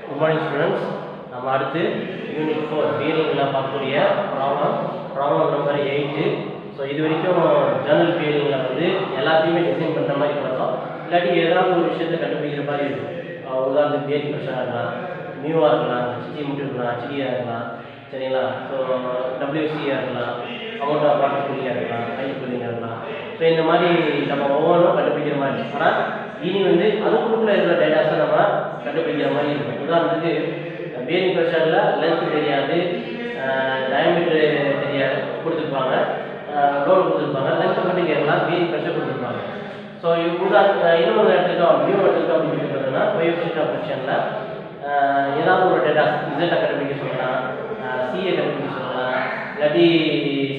Good morning students. நம்ம அடுத்து unit 4 தியரிங்ல பார்க்கக்கூடிய ப்ராப்ளம் நம்பர் 8. ஸோ இது வரைக்கும் ஜர்னல் தியரிங்ல வந்து எல்லாத்தையுமே டிசைன் பண்ற மாதிரி பார்த்தோம். இல்லாட்டி ஏதாவது ஒரு விஷயத்தை கண்டுபிடிக்கிற மாதிரி இருக்கும். உதாரணத்துக்கு பேரிங் ப்ரெஷராக இருக்கலாம், மியூவாக இருக்கலாம், ஹெச்டி மட்டும் இருக்கலாம், ஹெச்டியாக இருக்கலாம், சரிங்களா? ஸோ டபிள்யூசியாக இருக்கலாம், அமௌண்ட் ஆஃப் வாட்டர் கூலிங்காக இருக்கலாம், ஹைட் கூலிங்காக இருக்கலாம். ஸோ இந்த மாதிரி நம்ம ஒவ்வொன்றும் கண்டுபிடிக்கிற மாதிரி இருக்கும். ஆனால் இனி வந்து அதுக்குள்ள இருக்கிற டேட்டாஸை நம்ம கண்டுபிடிக்கிற மாதிரி இருக்கும். உதாரணத்துக்கு பேரிங் ப்ரெஷரில் லென்த் தெரியாது, டயமீட்டர் தெரியாது கொடுத்துருப்பாங்க, லோடு கொடுத்துருப்பாங்க, லென்த் மட்டும் கேட்கலாம், பேரிங் ப்ரெஷர் கொடுத்துருப்பாங்க. ஸோ இன்னொரு எடுத்துக்கிட்டோம், நியூ எடுத்துக்கிட்டோம் அப்படின்னு சொல்லிட்டுனா கோஎஃபிஷியன்ட் ஆஃப் ஃப்ரிக்ஷனில் ஏதாவது ஒரு டேட்டாஸ் இசட்டை கண்டுபிடிக்க சொல்லலாம், சியை கண்டுபிடிக்க சொல்லலாம், இல்லாட்டி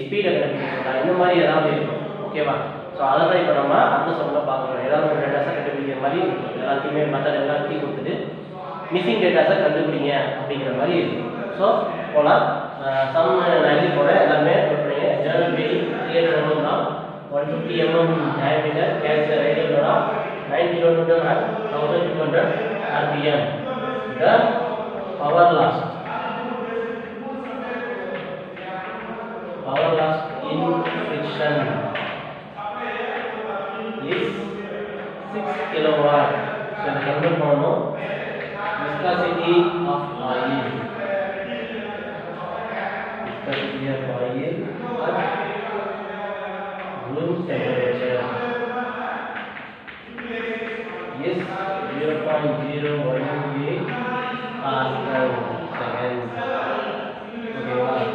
ஸ்பீடை கண்டுபிடிக்க சொல்லலாம், இந்த மாதிரி ஏதாவது இருக்கும். ஓகேவா? ஸோ அதை தான் இப்போ நம்ம அடுத்த சம்மில் பார்க்குறோம். ஏதாவது ஒரு டேட்டாஸை கண்டுபிடிக்கிற மாதிரி இருக்கும். எல்லாத்தையுமே மெத்தட் எல்லாத்தையும் கொடுத்துட்டு மிஸ்ஸிங் டேட்டாஸை கண்டுபிடிங்க அப்படிங்கிற மாதிரி இருக்கும். ஸோ போகலாம். சம் நான் எழுதி போகிறேன், எல்லாமே பண்ணுறீங்க. ஜெனரல் பேரிங் 300 mm தான், 150 mm diameter, carries a radial load of 9 kN at 1200 rpm. The power loss in friction is 6 kilowatt. So the convert பண்ணனும். Viscosity of oil at room temperature is 0.018 Pascal seconds. Okay,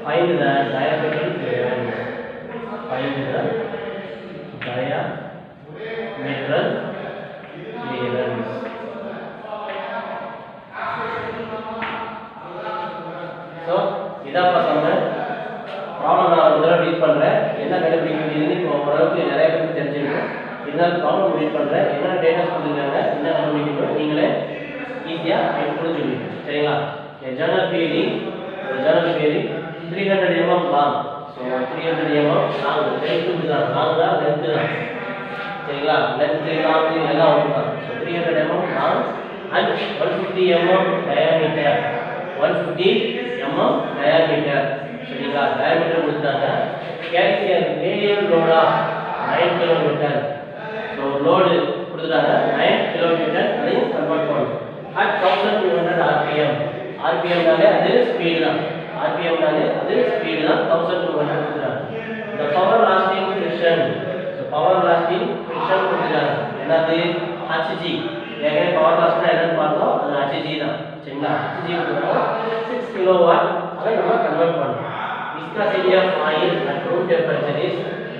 find the diameter clearance. Find the diameter clearance. So இதான் நம்ம problem நான் ஒரு தடவை read பண்ணுறேன். என்ன கண்டுபிடிக்க வேண்டியதுன்னு இப்போ ஓரளவுக்கு நிறைய பேருக்கு தெரிஞ்சிருக்கும். இருந்தாலும் ப்ராப்ளம் ரீட் பண்ணுறேன். என்ன டேட்டாஸ் கொடுத்துருக்காங்க, என்ன கண்டுபிடிக்கணும், நீங்களே ஈஸியாக புரிஞ்சுக்கணும். சரிங்களா? Journal theory 300 mm long. So 300 mm long, length தான், லாங் தான், லென்த்து தான். சரிங்களா? லென்த்து லாங் எல்லாம் ஒன்று தான். So 300 mm long and 150 mm diameter. 150 mm diameter. சரிங்களா? டயாமீட்டர் கொடுத்தாங்க. Carries radial load of 9 kN. So load கொடுத்துட்டாங்க 9 kN. அதையும் கன்வெர்ட் பண்ணணும். at 1200 rpm. rpmனாலே அது ஸ்பீடு தான். rpmனாலே அது ஸ்பீடு தான். 1200 கொடுத்துட்டாங்க. இந்த power lasting friction. So power lasting friction கொடுத்துட்டாங்க. என்னது? hg. ஏற்கனவே பவர் லாஸ்ட்னா என்னன்னு பார்த்தோம், அது hg தான். சரிங்களா? hg கொடுத்தா 6 கிலோவாட். அதை நம்ம கன்வெர்ட் பண்ணணும். Viscosity of oil at room temperature is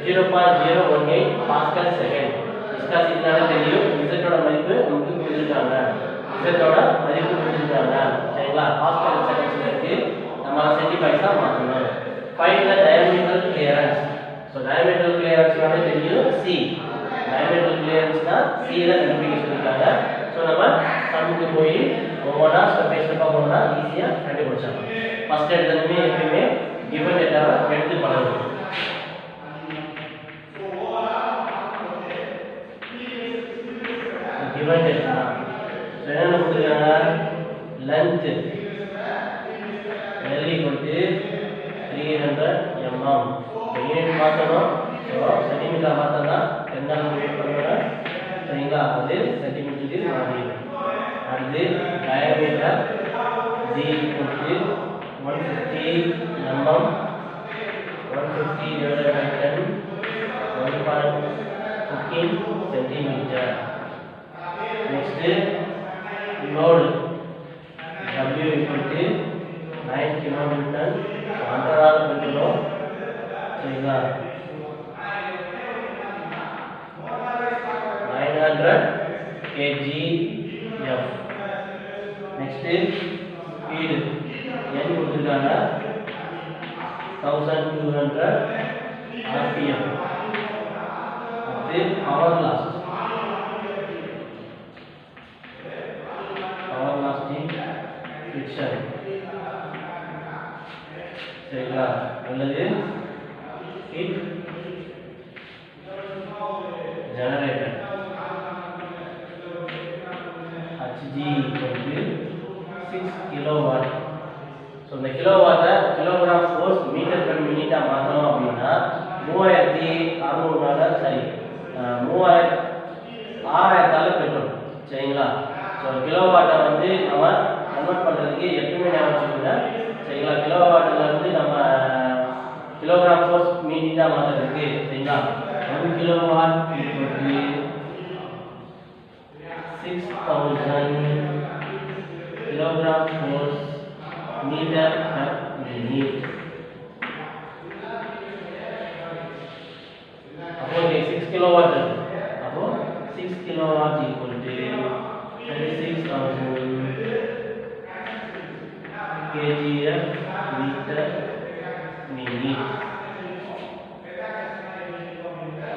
0.018 Pascal second. Viscosity தெரியும். Z ஓட மதிப்பு நமக்கு கொடுத்திருக்காங்க. Z ஓட மதிப்பு கொடுத்திருக்காங்க. சரிங்களா? பாஸ்கல் செகண்ட்ஸ்ல இருக்கு. நம்ம சென்டிமீட்டரா மாத்தணும். Find the diameter clearance. So diameter clearance தெரியும் C. Diameter clearance தான் C ல கண்டுபிடிக்க சொல்லிருக்காங்க. சோ நம்ம சம்முக்கு போய் ஒவ்வொண்ணா ஸ்டெப் பை ஸ்டெப்பா போனா ஈஸியா கண்டுபிடிச்சலாம். ஃபர்ஸ்ட் எடுத்ததுமே எப்பவுமே given data எடுத்து பண்ணணும். given data என்ன கொடுத்திருக்காங்க? length L equal to 300 mm. Unit மாத்தணும். ஸோ சென்டிமீட்டர் மாத்தனா என்ன யூனிட் பண்ணுறோம்? சரிங்களா? அது சென்டிமீட்டருக்கு மாறிடும். அடுத்து diameter D equal to 150 mm. 150 divided by 10, 1.15 centimeter. Next, load W equal to 9 kilonewton. Under all control. சரிங்களா? 900 kgf. Next, speed n கொடுத்திருக்காங்க 1200 rpm. Then power loss in friction. சரிங்களா? அல்லது heat generated. Hg equal to 6 kilowatt. So இந்த கிலோவாட்டை kilogram force metre per மினிட்டாக மாற்றணும் அப்படின்னா 3600 சரி 6000ஆல் பெருக்கணும் சரிங்களா. ஸோ கிலோவாட்டை வந்து நம்ம கன்வெர்ட் பண்ணுறதுக்கு எப்பவுமே ஞாபகம் வச்சுக்கோங்க சரிங்களா. கிலோவாட்டில் வந்து நம்ம கிலோகிராம் ஃபோர்ஸ் மினிட்டாக மாற்றுறதுக்கு சரிங்களா 1 kilowatt equal to 6000 kilogram force meter per minute. அப்போ 6 kilowatt அப்போ 6 kilowatt equal to 36,000 kgf meter minute.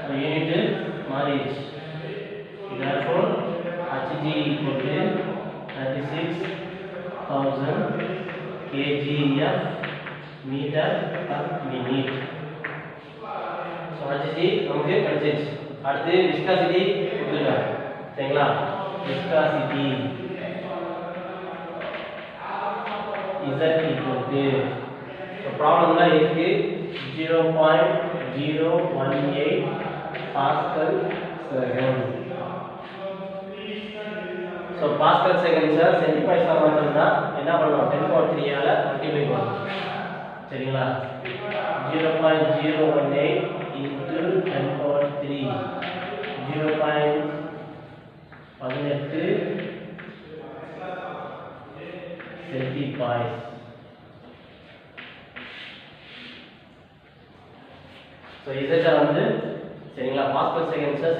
So unit மாறிடுச்சு. Therefore Hg equal to 36,000 kgf meter per minute. So Hg நமக்கு கிடைச்சிருச்சு. அடுத்து விஸ்காசிட்டி கொடுத்துருக்காங்க சரிங்களா. விஸ்காசிட்டி Z equal to ப்ராப்ளம்ல இருக்கு 0.018 pascal second. So pascal செகண்ட்ஸை சென்டிமீட்டர்ஸாக மாற்றணும்னா என்ன பண்ணணும் 10⁻³ மல்டிப்ளை பண்ணணும் சரிங்களா. 0.018 into 10⁻³ 0.18 சென்டிபாய்ஸ். ஸோ இதை வந்து சரிங்களா பாஸ்கல் செகண்ட்ஸை